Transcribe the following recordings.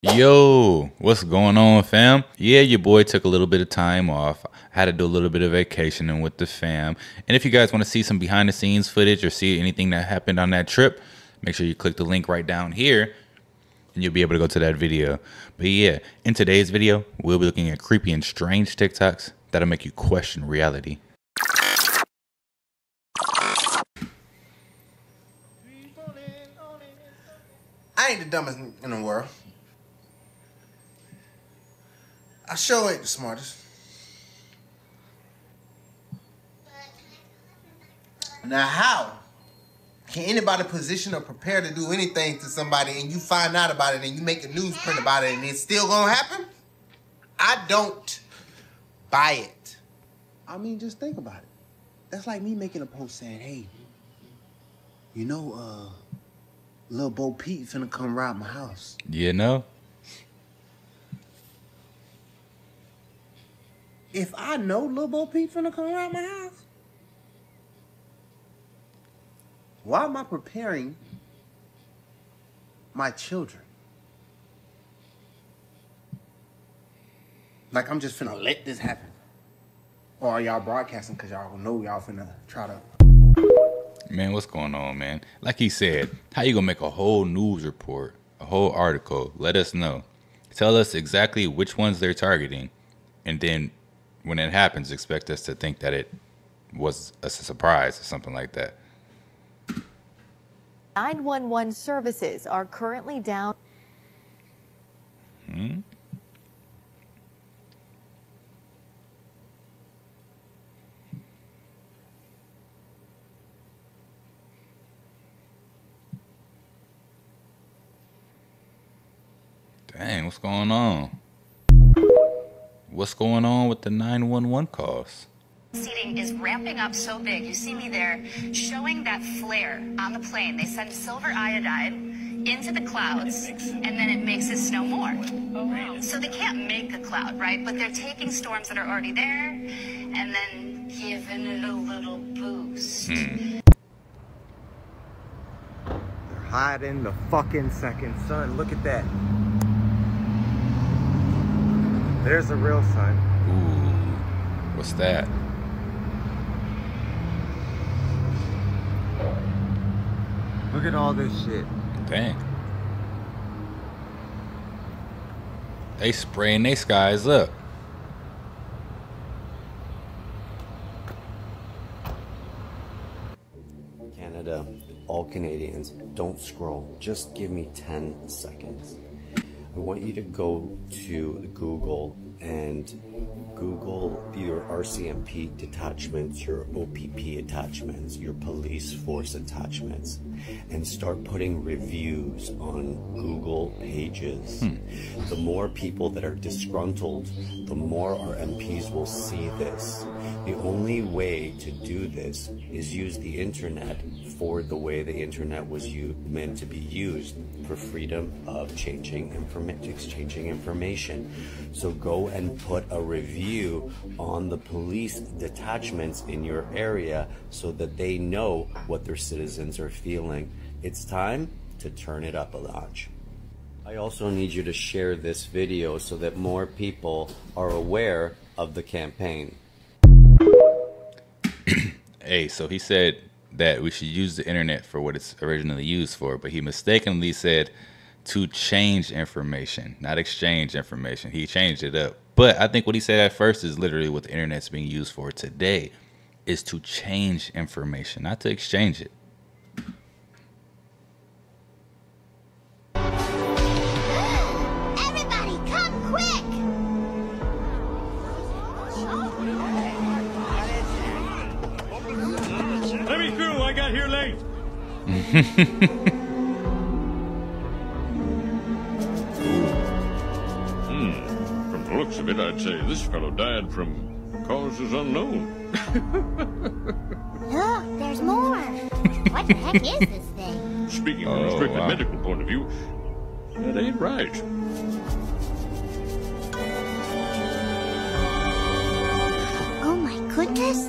Yo, what's going on, fam? Yeah, your boy took a little bit of time off. I had to do a little bit of vacationing with the fam. And if you guys want to see some behind the scenes footage or see anything that happened on that trip, make sure you click the link right down here and you'll be able to go to that video. But yeah, in today's video, we'll be looking at creepy and strange TikToks that'll make you question reality. I ain't the dumbest in the world. I sure ain't the smartest. Now how can anybody position or prepare to do anything to somebody and you find out about it and you make a newsprint about it and it's still gonna happen? I don't buy it. I mean, just think about it. That's like me making a post saying, hey, you know, Lil Bo Peep finna come rob my house. You know? If I know Lil Bo Peep finna come rob my house, why am I preparing my children? Like I'm just finna let this happen. Or are y'all broadcasting because y'all know y'all finna try to... Man, what's going on, man? Like he said, how you gonna make a whole news report, a whole article? Let us know. Tell us exactly which ones they're targeting. And then when it happens, expect us to think that it was a surprise or something like that. 911 services are currently down. Dang, what's going on? What's going on with the 911 calls? Seating is ramping up so big. You see me there showing that flare on the plane. They send silver iodide into the clouds and then it makes it snow more. Oh, wow. So they can't make a cloud, right? But they're taking storms that are already there and then giving it a little boost. They're hiding the fucking second sun. Look at that. There's the real sun. Ooh, what's that? Look at all this shit. Dang. They spraying their skies up. Canada, all Canadians, don't scroll. Just give me 10 seconds. I want you to go to Google and Google your RCMP detachments, your OPP attachments, your police force attachments, and start putting reviews on Google pages. The more people that are disgruntled, the more our MPs will see this. The only way to do this is use the internet for the way the internet was meant to be used, for freedom of exchanging information. So go and put a review on the police detachments in your area so that they know what their citizens are feeling. It's time to turn it up a notch. I also need you to share this video so that more people are aware of the campaign. Hey, so he said that we should use the internet for what it's originally used for, but he mistakenly said to change information, not exchange information. He changed it up. But I think what he said at first is literally what the internet's being used for today, is to change information, not to exchange it. Everybody, come quick! Let me through, I got here late. From the looks of it, I'd say this fellow died from causes unknown. Look, there's more. What the heck is this thing? Speaking from a strictly medical point of view, that ain't right. Oh my goodness.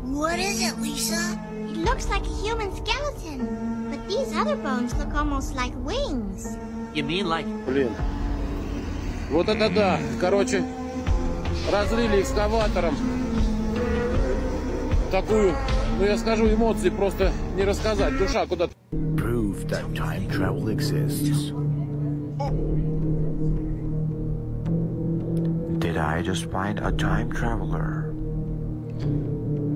What is it, Lisa? It looks like a human skeleton, but these other bones look almost like wings. You mean like... Блин. Вот это да. Короче, разлили экскаватором такую, ну я скажу, эмоции просто не рассказать. Душа куда-то. Prove that time travel exists. Did I just find a time traveler?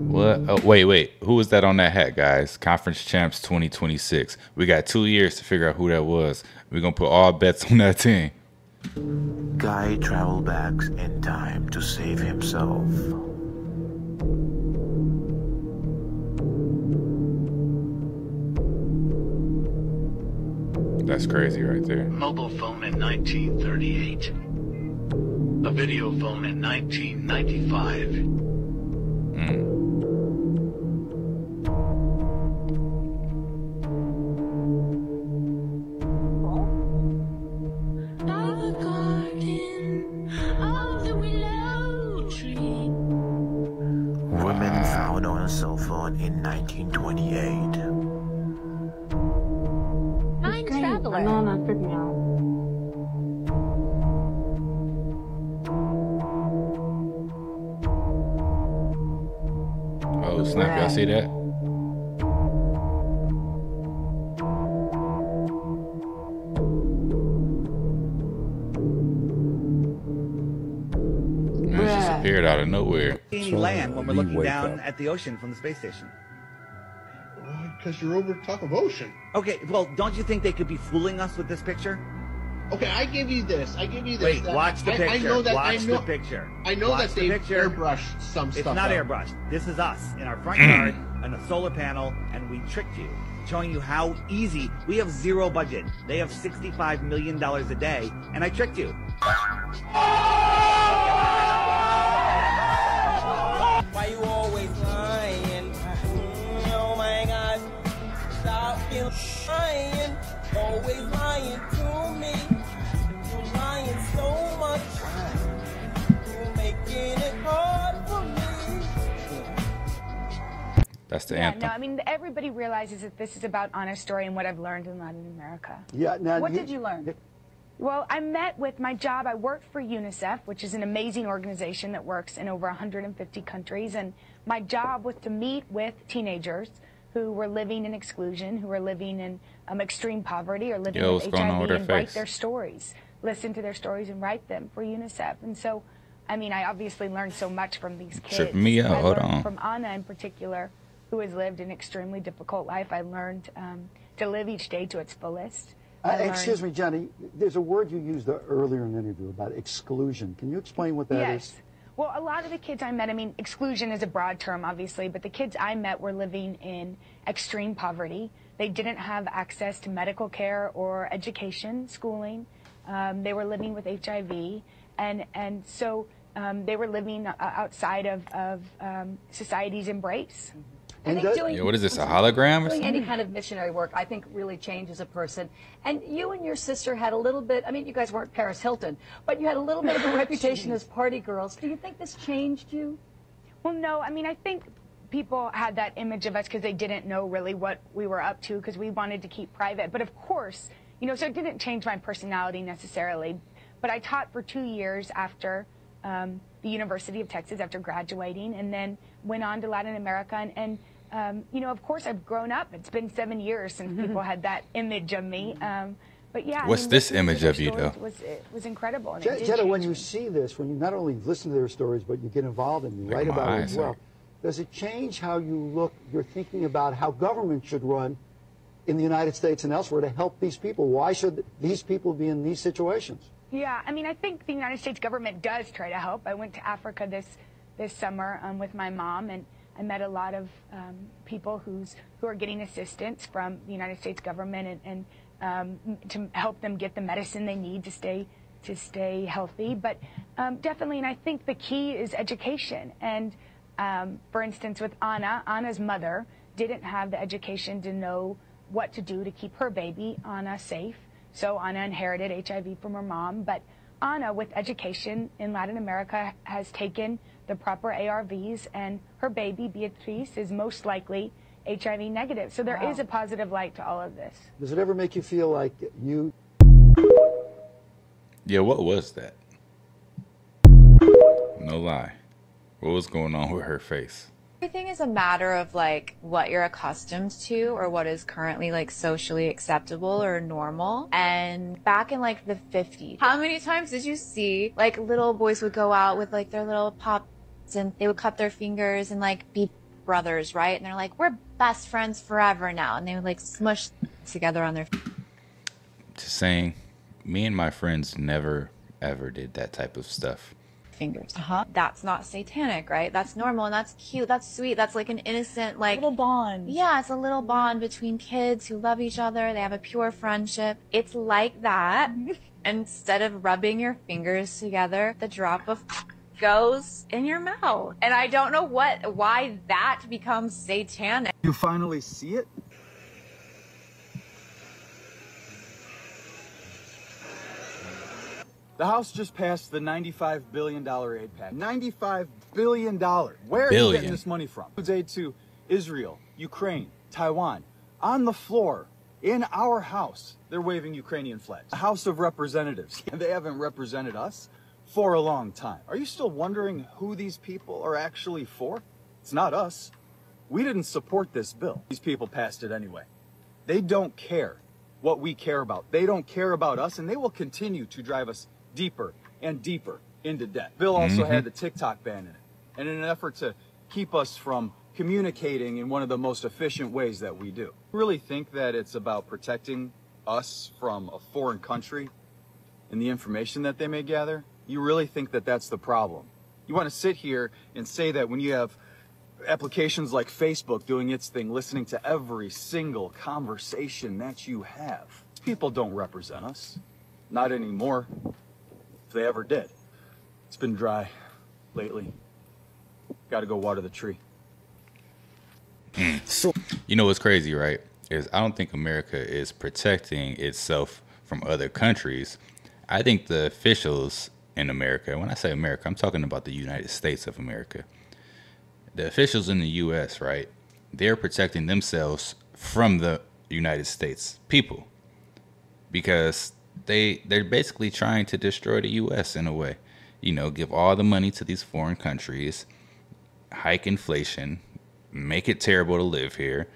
What? Oh, wait. Who was that on that hat, guys? Conference Champs 2026. We got 2 years to figure out who that was. We're going to put all bets on that team. Guy traveled back in time to save himself. That's crazy right there. Mobile phone in 1938. A video phone in 1995. Women found on a cell phone in 1928. Time traveler. Oh, snap. Y'all see that? Man, it just appeared out of nowhere. Any land when we're looking down at the ocean from the space station? Because you're over top of ocean. Okay, well, don't you think they could be fooling us with this picture? Okay, I give you this. Wait, watch the picture. I know that. Watch the picture. I know watch that they airbrushed some stuff. It's not out. airbrushed. This is us in our front yard on a solar panel, and we tricked you, showing you how easy. We have zero budget. They have $65 million a day, and I tricked you. Why you always lying? Oh my God! Stop lying. Always lying to me. You're lying so much. You're making it hard for me. That's the Yeah, anthem. no, I mean, everybody realizes that this is about Anna's story and what I've learned in Latin America. Yeah. Now, What did you learn? Well, I met with my job. I worked for UNICEF, which is an amazing organization that works in over 150 countries. And my job was to meet with teenagers who were living in exclusion, who were living in extreme poverty or living with HIV and write their stories, listen to their stories and write them for UNICEF. And so, I mean, I obviously learned so much from these kids. Tripping me out. I Hold learned on. From Anna in particular, who has lived an extremely difficult life. I learned to live each day to its fullest. Excuse me, Johnny. There's a word you used earlier in the interview about exclusion. Can you explain what that is? Well, a lot of the kids I met, I mean, exclusion is a broad term, obviously, but the kids I met were living in extreme poverty. They didn't have access to medical care or education, schooling. They were living with HIV, and so they were living outside of society's embrace. I think doing, what is this, a hologram or doing something? any kind of missionary work, I think, really changes a person. And you and your sister had a little bit, I mean, you guys weren't Paris Hilton, but you had a little bit of a reputation as party girls. Do you think this changed you? Well, no, I mean, I think people had that image of us because they didn't know really what we were up to because we wanted to keep private. But of course, you know, so it didn't change my personality necessarily. But I taught for 2 years after the University of Texas, after graduating, and then went on to Latin America. And you know, of course, I've grown up. It's been 7 years since people had that image of me. But yeah, What's this image of you, though? It was incredible. And Jetta, when you see this, when you not only listen to their stories, but you get involved and you write about it as well, does it change how you look, you're thinking about how government should run in the United States and elsewhere to help these people? Why should these people be in these situations? Yeah, I mean, I think the United States government does try to help. I went to Africa this summer with my mom, and I met a lot of people who are getting assistance from the United States government and to help them get the medicine they need to stay healthy. But definitely, and I think the key is education. And for instance, with Anna's mother didn't have the education to know what to do to keep her baby, Anna, safe. So Anna inherited HIV from her mom. But Anna, with education in Latin America, has taken the proper ARVs, and her baby, Beatriz, is most likely HIV negative. So there is a positive light to all of this. Does it ever make you feel like you Yeah, what was that? No lie. What was going on with her face? Everything is a matter of like what you're accustomed to or what is currently like socially acceptable or normal. And back in like the 50s, how many times did you see like little boys would go out with like their little pops and they would cut their fingers and like be brothers, right? And they're like, we're best friends forever now. And they would like smush together on their Just saying, me and my friends never ever did that type of stuff. fingers. That's not satanic, right? That's normal and that's cute. That's sweet. That's like an innocent, like little bond. Yeah, it's a little bond between kids who love each other. They have a pure friendship. It's like that. Instead of rubbing your fingers together, the drop of goes in your mouth. And I don't know why that becomes satanic. You finally see it? The House just passed the $95 billion aid package. $95 billion. Where are you getting this money from? It's aid to Israel, Ukraine, Taiwan. On the floor, in our House, they're waving Ukrainian flags. The House of Representatives. They haven't represented us for a long time. Are you still wondering who these people are actually for? It's not us. We didn't support this bill. These people passed it anyway. They don't care what we care about. They don't care about us, and they will continue to drive us deeper and deeper into debt. Bill also had the TikTok ban in it. And in an effort to keep us from communicating in one of the most efficient ways that we do. You really think that it's about protecting us from a foreign country and the information that they may gather? You really think that that's the problem? You want to sit here and say that when you have applications like Facebook doing its thing, listening to every single conversation that you have. People don't represent us. Not anymore. If they ever did. It's been dry lately. Got to go water the tree. So, you know what's crazy, right? Is I don't think America is protecting itself from other countries. I think the officials in America, when I say America, I'm talking about the United States of America. The officials in the U.S., right? They're protecting themselves from the United States people because they're basically trying to destroy the U.S. in a way. You know, give all the money to these foreign countries, hike inflation, make it terrible to live here.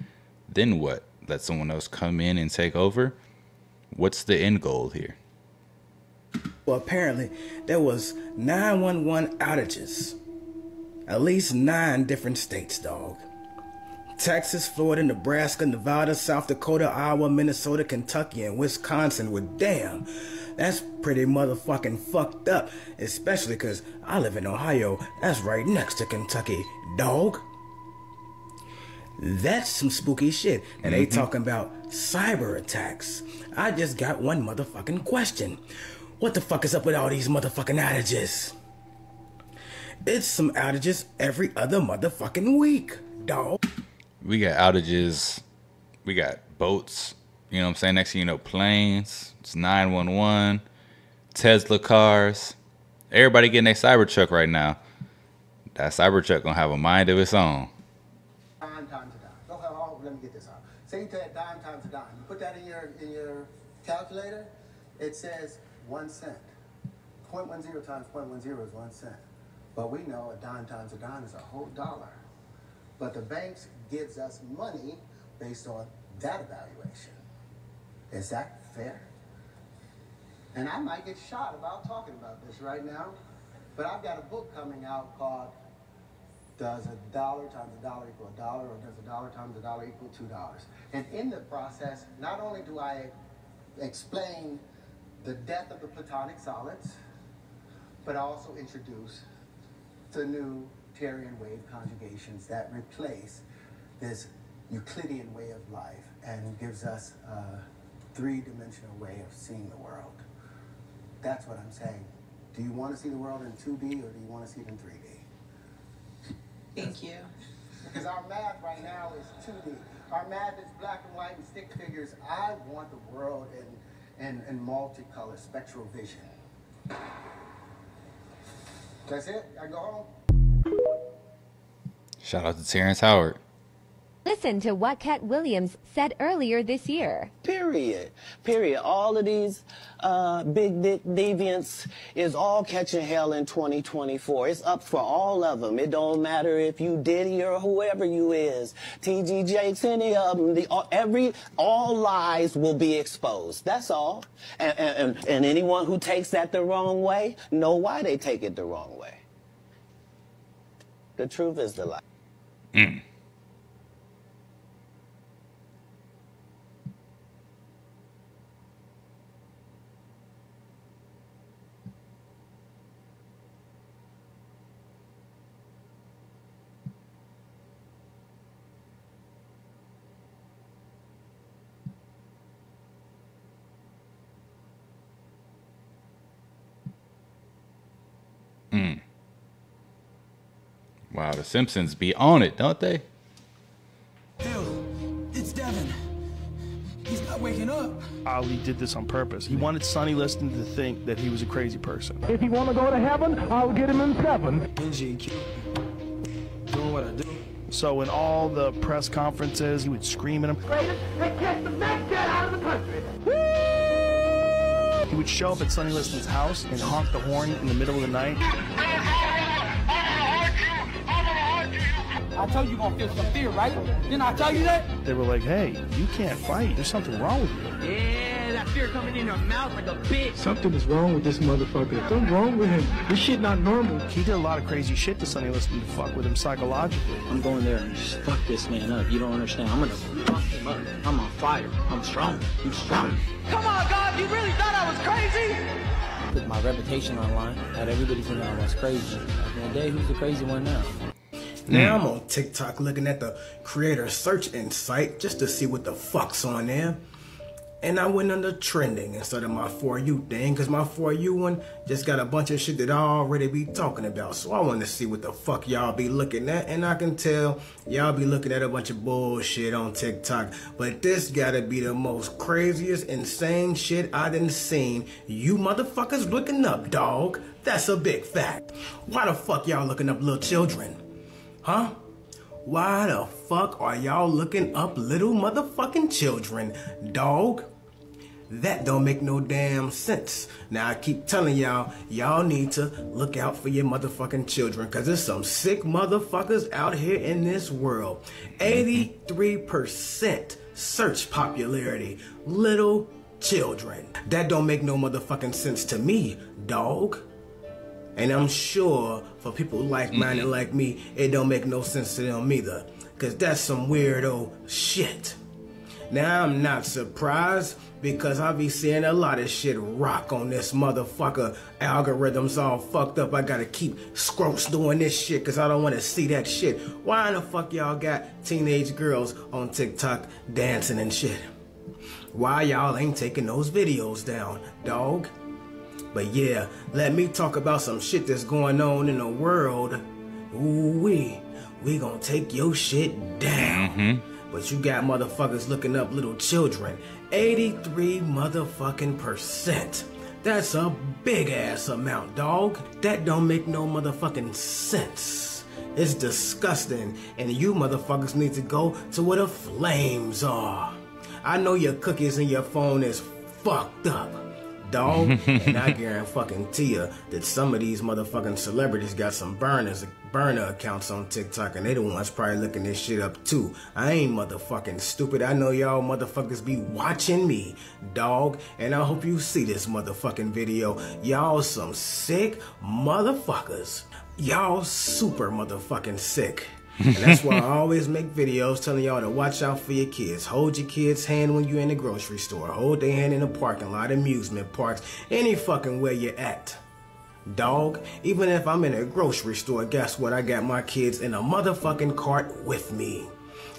Then what? Let someone else come in and take over? What's the end goal here? Well, apparently there was 911 outages. At least 9 different states, dog. Texas, Florida, Nebraska, Nevada, South Dakota, Iowa, Minnesota, Kentucky, and Wisconsin. Well, damn, that's pretty motherfucking fucked up. Especially because I live in Ohio. That's right next to Kentucky, dog. That's some spooky shit. And they talking about cyber attacks. I just got one motherfucking question. What the fuck is up with all these motherfucking outages? It's some outages every other motherfucking week, dog. We got outages. We got boats. You know what I'm saying? Next thing you know, planes. It's 911. Tesla cars. Everybody getting a Cybertruck right now. That Cybertruck gonna have a mind of its own. Dime times a dime. Oh, let me get this out. Say you take dime times a dime. You put that in your calculator. It says 1 cent. 0.10 times 0.10 is 1 cent. But we know a dime times a dime is a whole dollar. But the banks gives us money based on that evaluation. Is that fair? And I might get shot about talking about this right now, but I've got a book coming out called Does a dollar times a dollar equal a dollar, or does a dollar times a dollar equal $2? And in the process, not only do I explain the death of the platonic solids, but I also introduce the new Terrian wave conjugations that replace this Euclidean way of life and gives us a 3-dimensional way of seeing the world. That's what I'm saying. Do you want to see the world in 2D or do you want to see it in 3D? Thank you. Because our math right now is 2D. Our math is black and white and stick figures. I want the world in multicolor, spectral vision. That's it? I go home? Shout out to Terrence Howard. Listen to what Cat Williams said earlier this year. Period. All of these big dick deviants is all catching hell in 2024. It's up for all of them. It don't matter if you Diddy or whoever you is. TG Jakes, any of them. All lies will be exposed. That's all. And anyone who takes that the wrong way, know why they take it the wrong way. The truth is the lie. Mm. Mm. Wow, the Simpsons be on it, don't they? Phil, it's Devin. He's not waking up. Ali did this on purpose. He wanted Sonny Liston to think that he was a crazy person. If he want to go to heaven, I'll get him in 7. Doing what I do. So in all the press conferences, he would scream at him. They catch the next cat out of the country. He would show up at Sonny Liston's house and honk the horn in the middle of the night. I told you gonna feel some fear, right? Didn't I tell you that? They were like, hey, you can't fight. There's something wrong with you. Yeah, that fear coming in your mouth like a bitch. Something is wrong with this motherfucker. Something's wrong with him. This shit not normal. He did a lot of crazy shit to Sonny Liston to fuck with him psychologically. I'm going there and just fuck this man up. You don't understand. I'm gonna fuck him up. I'm on fire. I'm strong. I'm strong. Come on, God. You really thought I was crazy? Put my reputation online. Had everybody think I was crazy. At the end of the day, who's the crazy one now? Now I'm on TikTok looking at the creator search insight just to see what the fuck's on there. And I went under trending instead of my For You thing, because my For You one just got a bunch of shit that I already be talking about. So I want to see what the fuck y'all be looking at. And I can tell y'all be looking at a bunch of bullshit on TikTok. But this gotta be the most craziest, insane shit I done seen you motherfuckers looking up, dog. That's a big fact. Why the fuck y'all looking up little children? Huh? Why the fuck are y'all looking up little motherfucking children, dog? That don't make no damn sense. Now I keep telling y'all, y'all need to look out for your motherfucking children, cause there's some sick motherfuckers out here in this world. 83% search popularity, little children. That don't make no motherfucking sense to me, dog. And I'm sure for people like-minded like me, it don't make no sense to them either. Cause that's some weirdo shit. Now I'm not surprised because I be seeing a lot of shit rock on this motherfucker. Algorithms all fucked up. I gotta keep doing this shit cause I don't wanna see that shit. Why the fuck y'all got teenage girls on TikTok dancing and shit? Why y'all ain't taking those videos down, dog? But yeah, let me talk about some shit that's going on in the world. Ooh, we gonna take your shit down. But you got motherfuckers looking up little children. 83 motherfucking %. That's a big ass amount, dog. That don't make no motherfucking sense. It's disgusting, and you motherfuckers need to go to where the flames are. I know your cookies and your phone is fucked up, dog. And I guarantee you that some of these motherfucking celebrities got some burner accounts on TikTok, and they the ones probably looking this shit up too. I ain't motherfucking stupid. I know y'all motherfuckers be watching me, dog. And I hope you see this motherfucking video. Y'all some sick motherfuckers. Y'all super motherfucking sick. And that's why I always make videos telling y'all to watch out for your kids. Hold your kids' hand when you're in the grocery store. Hold their hand in the parking lot, amusement parks, any fucking where you're at. Dog, even if I'm in a grocery store, guess what? I got my kids in a motherfucking cart with me.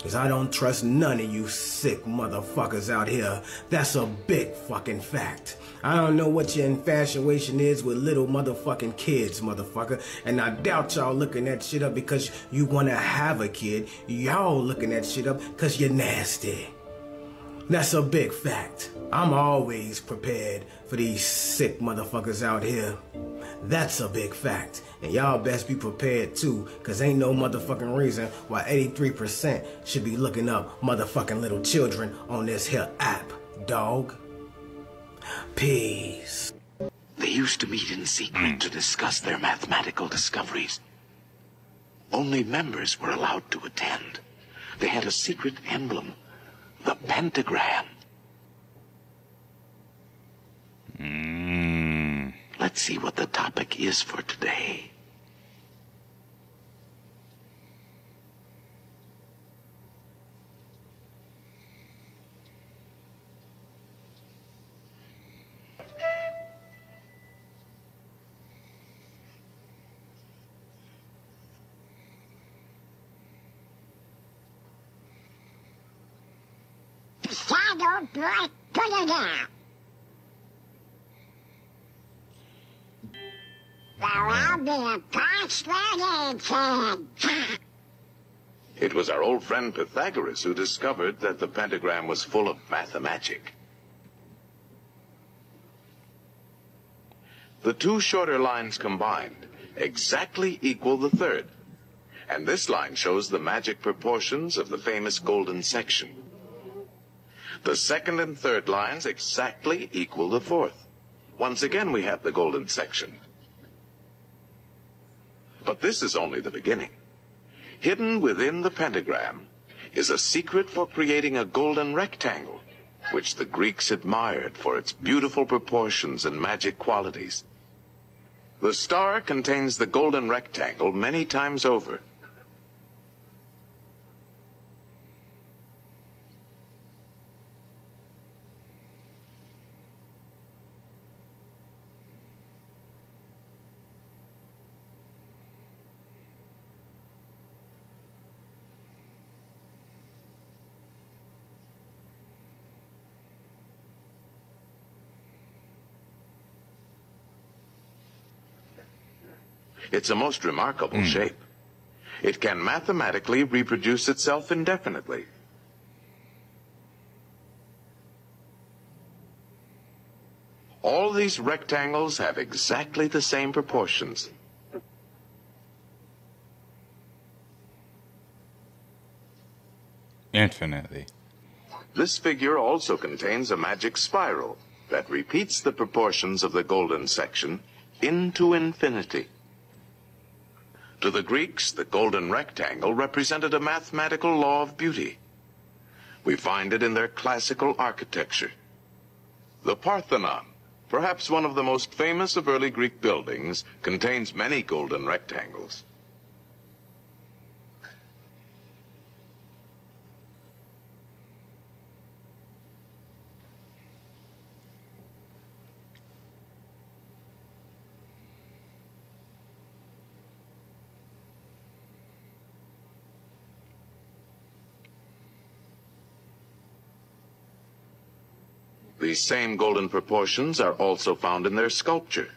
Cause I don't trust none of you sick motherfuckers out here. That's a big fucking fact. I don't know what your infatuation is with little motherfucking kids, motherfucker. And I doubt y'all looking that shit up because you wanna have a kid. Y'all looking that shit up cause you're nasty. That's a big fact. I'm always prepared for these sick motherfuckers out here. That's a big fact. And y'all best be prepared too, cause ain't no motherfucking reason why 83% should be looking up motherfucking little children on this here app, dog. Peace. They used to meet in secret to discuss their mathematical discoveries. Only members were allowed to attend. They had a secret emblem, the pentagram. Let's see what the topic is for today. Shadow Black Predator. Well, I'll be a Pythagorean fan. It was our old friend Pythagoras who discovered that the pentagram was full of mathemagic. The two shorter lines combined exactly equal the third. And this line shows the magic proportions of the famous golden section. The second and third lines exactly equal the fourth. Once again, we have the golden section. But this is only the beginning. Hidden within the pentagram is a secret for creating a golden rectangle, which the Greeks admired for its beautiful proportions and magic qualities. The star contains the golden rectangle many times over. It's a most remarkable shape. It can mathematically reproduce itself indefinitely. All these rectangles have exactly the same proportions. Infinitely. This figure also contains a magic spiral that repeats the proportions of the golden section into infinity. To the Greeks, the golden rectangle represented a mathematical law of beauty. We find it in their classical architecture. The Parthenon, perhaps one of the most famous of early Greek buildings, contains many golden rectangles. These same golden proportions are also found in their sculpture.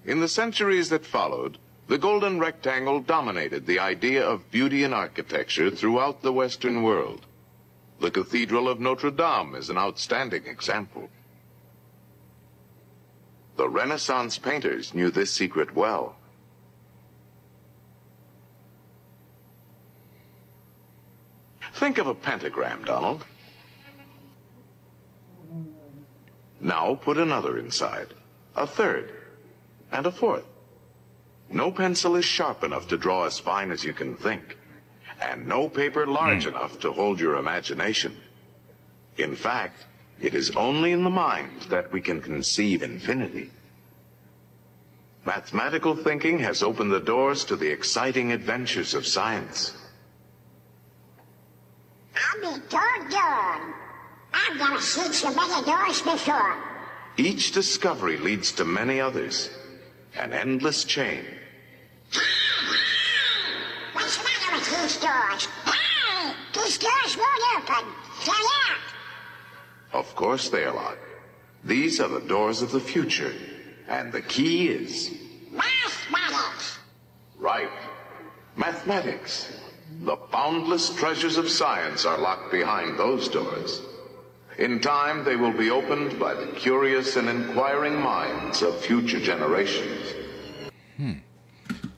In the centuries that followed, the golden rectangle dominated the idea of beauty in architecture throughout the Western world. The Cathedral of Notre Dame is an outstanding example. The Renaissance painters knew this secret well. Think of a pentagram, Donald. Now put another inside, a third, and a fourth. No pencil is sharp enough to draw as fine as you can think, and no paper large enough to hold your imagination. In fact, it is only in the mind that we can conceive infinity. Mathematical thinking has opened the doors to the exciting adventures of science. I'll be doggone. I've never seen so many doors before. Each discovery leads to many others, an endless chain. What's the matter with these doors? Hey! These doors won't open. They're locked. Of course they are locked. These are the doors of the future. And the key is... Mathematics. Right. Mathematics. The boundless treasures of science are locked behind those doors. In time, they will be opened by the curious and inquiring minds of future generations.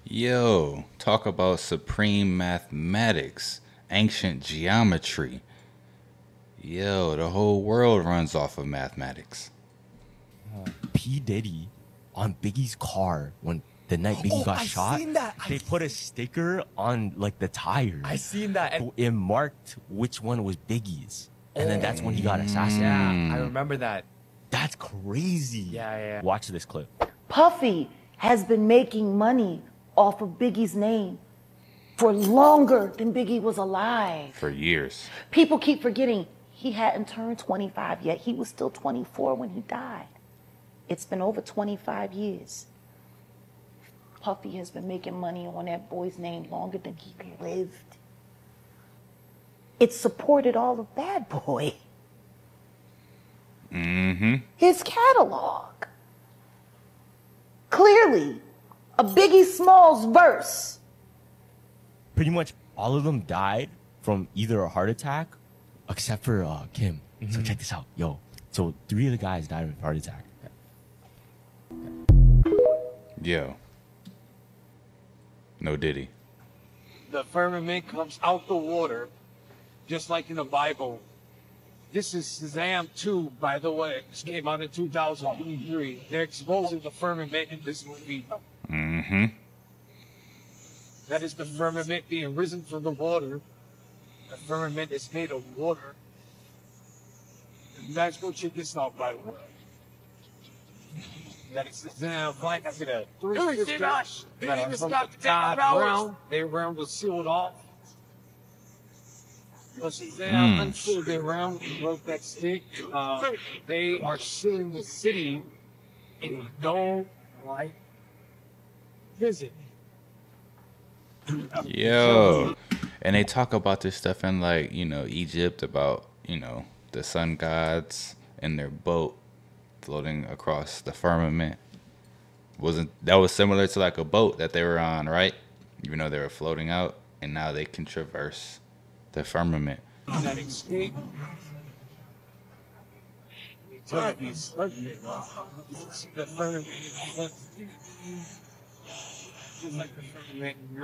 Yo, talk about supreme mathematics, ancient geometry. Yo, the whole world runs off of mathematics. P. Diddy on Biggie's car when the night Biggie got shot, they put a sticker on like the tires. I seen that. And it marked which one was Biggie's. And then that's when he got assassinated. Yeah, I remember that. That's crazy. Yeah. Watch this clip. Puffy has been making money off of Biggie's name for longer than Biggie was alive. For years. People keep forgetting he hadn't turned 25 yet. He was still 24 when he died. It's been over 25 years. Puffy has been making money on that boy's name longer than he lived. It supported all of Bad Boy. His catalog. Clearly, a Biggie Smalls verse. Pretty much all of them died from either a heart attack, except for Kim. So check this out. Yo, so 3 of the guys died of a heart attack. Yo. No Diddy. The firmament comes out the water, just like in the Bible. This is Shazam 2, by the way. This came out in 2003. They're exposing the firmament in this movie. That is the firmament being risen from the water. The firmament is made of water. You guys go check this out, by the way. That is Shazam. Like I said, 3 sisters that are from the God realm. Their realm was sealed off. But Shazam unsealed their realm and broke that stick. They are sealing the city in a dome-like visit. Yo. And they talk about this stuff in, like, you know, Egypt, about, you know, the sun gods and their boat floating across the firmament. That was similar to like a boat that they were on, right? Even though they were floating out, and now they can traverse the firmament. That escape.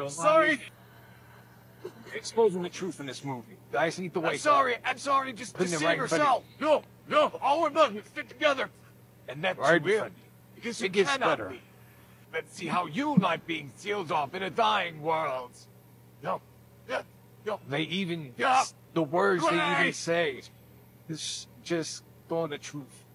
Sorry. Exposing the truth in this movie. Guys need to wake up. I'm sorry, just Putting it see right yourself. No, all we're done, we fit together. And that's Right, weird. Funny. Because It you gets cannot better. be. Let's see how you like being sealed off in a dying world. No. They even, Yeah. the words they even Great. say, is just throwing the truth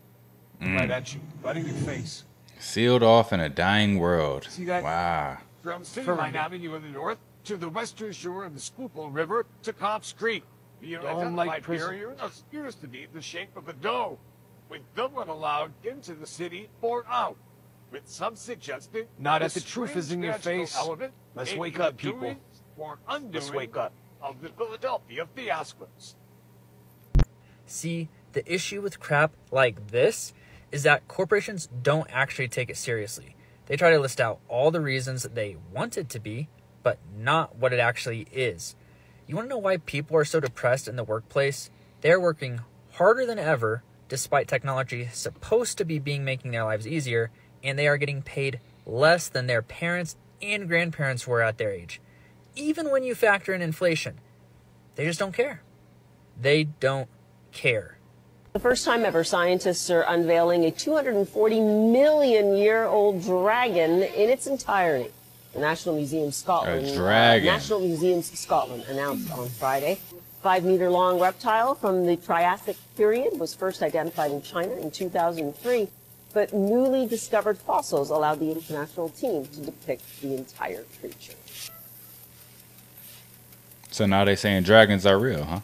right at you, right in your face. Sealed off in a dying world. See that? Wow. From City Line Avenue in the north to the western shore of the Schuylkill River to Cobb's Creek. The Dome-like identified prison. barrier appears to be the shape of a dome, with no one allowed into the city or out. With some suggesting Now that the the truth strange is in your magical face, element let's may wake be up, the people. doing or undoing Let's wake up. of the Philadelphia fiascos. See, the issue with crap like this is that corporations don't actually take it seriously. They try to list out all the reasons that they want it to be, but not what it actually is. You want to know why people are so depressed in the workplace? They're working harder than ever, despite technology supposed to be making their lives easier, and they are getting paid less than their parents and grandparents were at their age. Even when you factor in inflation, they just don't care. They don't care. The first time ever, scientists are unveiling a 240-million-year-old dragon in its entirety. The National Museum Scotland, National Museums Scotland announced on Friday. 5-meter-long reptile from the Triassic period was first identified in China in 2003, but newly discovered fossils allowed the international team to depict the entire creature. So now they're saying dragons are real, huh?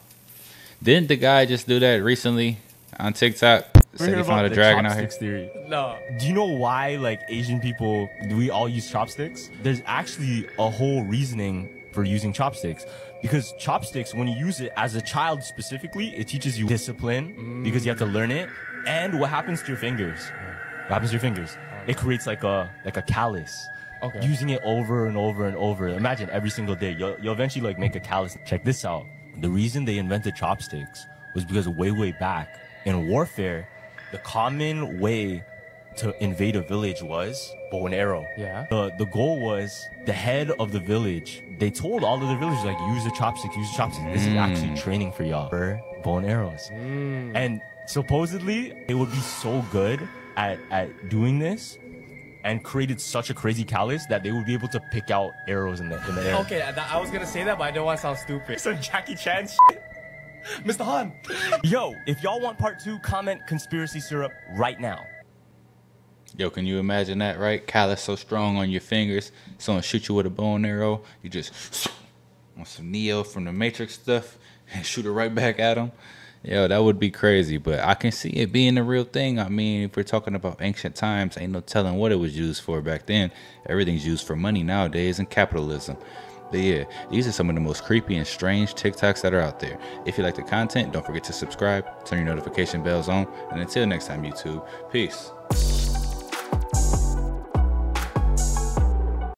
Didn't the guy just do that recently on TikTok? Said he found a dragon out here. Theory. No. Do you know why, like, Asian people, do we all use chopsticks? There's actually a whole reasoning for using chopsticks. Because chopsticks, when you use it as a child specifically, it teaches you discipline because you have to learn it. And what happens to your fingers? What happens to your fingers? it creates like a callus. Okay. Using it over and over and over. Imagine every single day. You'll eventually like make a callus. Check this out. The reason they invented chopsticks was because way back in warfare, the common way to invade a village was bow and arrow. Yeah. The goal was the head of the village. They told all of the villagers like use the chopsticks, use the chopsticks. This is actually training for y'all for bow and arrows. And supposedly it would be so good at doing this and created such a crazy callus that they would be able to pick out arrows in the air. Okay, I was gonna say that, but I don't want to sound stupid. Some Jackie Chan shit. Mr. Han. Yo, if y'all want part 2, comment conspiracy syrup right now. Yo, can you imagine that, right? Callus so strong on your fingers, someone shoot you with a bow and arrow, you just on some Neo from the Matrix stuff and shoot it right back at them. Yo, that would be crazy, but I can see it being a real thing. I mean, if we're talking about ancient times, ain't no telling what it was used for back then. Everything's used for money nowadays and capitalism. But yeah, these are some of the most creepy and strange TikToks that are out there. If you like the content, don't forget to subscribe, turn your notification bells on, and until next time, YouTube, peace.